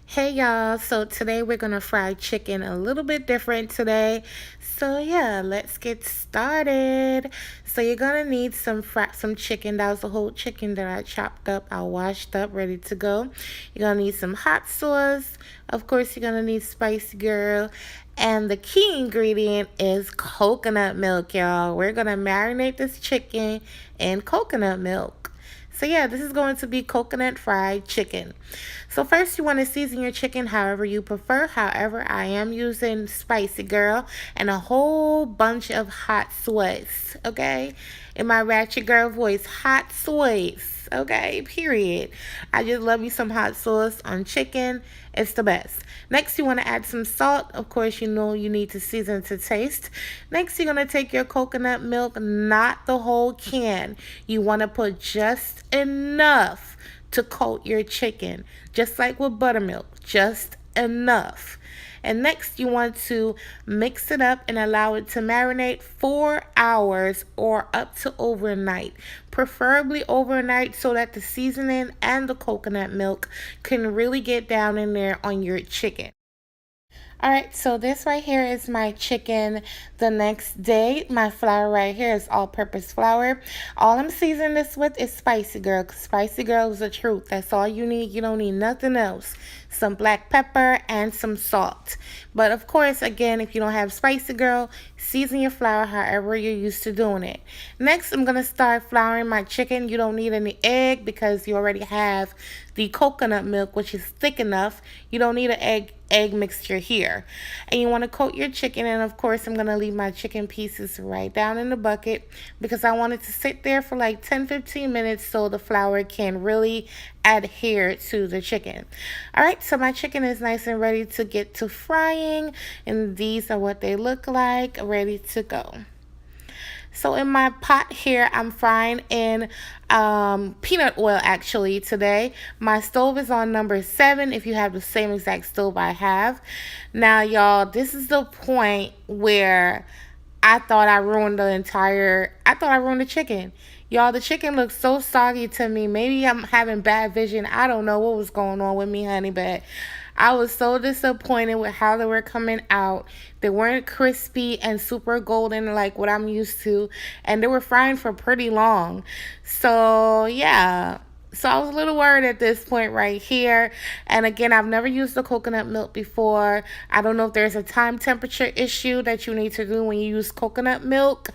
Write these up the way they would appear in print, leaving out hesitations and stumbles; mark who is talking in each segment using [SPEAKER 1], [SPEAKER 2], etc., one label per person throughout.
[SPEAKER 1] Hey y'all, so today we're gonna fry chicken a little bit different today. So yeah, let's get started. So you're gonna need some chicken. That was the whole chicken that I chopped up, I washed up, ready to go. You're gonna need some hot sauce. Of course, you're gonna need Spicy Girl. And the key ingredient is coconut milk, y'all. We're gonna marinate this chicken in coconut milk. So yeah, this is going to be coconut fried chicken. So first you want to season your chicken however you prefer. However, I am using Spicy Girl and a whole bunch of hot sauce, okay? In my ratchet girl voice, hot sauce, okay? Period. I just love you some hot sauce on chicken. It's the best. Next, you want to add some salt. Of course, you know you need to season to taste. Next, you're going to take your coconut milk, not the whole can. You want to put just enough to coat your chicken, just like with buttermilk, just enough. And next, you want to mix it up and allow it to marinate 4 hours or up to overnight. Preferably overnight so that the seasoning and the coconut milk can really get down in there on your chicken. All right, so this right here is my chicken the next day. My flour right here is all-purpose flour. All I'm seasoning this with is Spicy Girl, 'cause Spicy Girl is the truth. That's all you need. You don't need nothing else. Some black pepper and some salt. But of course, again, if you don't have Spicy Girl, season your flour however you're used to doing it. Next, I'm going to start flouring my chicken. You don't need any egg because you already have the coconut milk, which is thick enough. You don't need an egg mixture here. And you want to coat your chicken, and of course I'm going to leave my chicken pieces right down in the bucket because I want it to sit there for like 10-15 minutes so the flour can really adhere to the chicken. All right, so my chicken is nice and ready to get to frying, and these are what they look like, ready to go. So in my pot here, I'm frying in peanut oil actually today. My stove is on number 7 if you have the same exact stove I have. Now, y'all, this is the point where I thought I ruined the chicken. Y'all, the chicken looks so soggy to me. Maybe I'm having bad vision. I don't know what was going on with me, honey, but I was so disappointed with how they were coming out. They weren't crispy and super golden like what I'm used to, and they were frying for pretty long. So, yeah. So I was a little worried at this point right here. And again, I've never used the coconut milk before. I don't know if there's a time temperature issue that you need to do when you use coconut milk.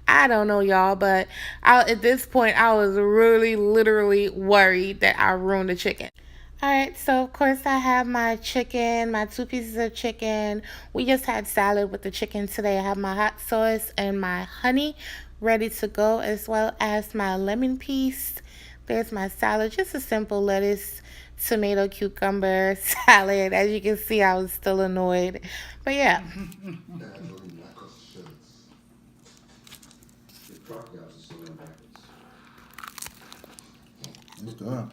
[SPEAKER 1] I don't know, y'all, but at this point, I was really literally worried that I ruined the chicken. All right, so of course I have my chicken, my 2 pieces of chicken. We just had salad with the chicken today. I have my hot sauce and my honey ready to go, as well as my lemon piece. There's my salad, just a simple lettuce, tomato, cucumber salad. As you can see, I was still annoyed. But yeah.
[SPEAKER 2] Look up.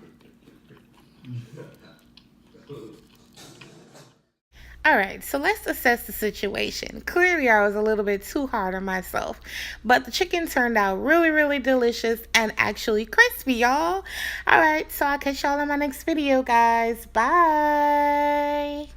[SPEAKER 1] All right, so let's assess the situation. Clearly, I was a little bit too hard on myself, but the chicken turned out really, really delicious and actually crispy, y'all. All right, so I'll catch y'all in my next video, guys. Bye.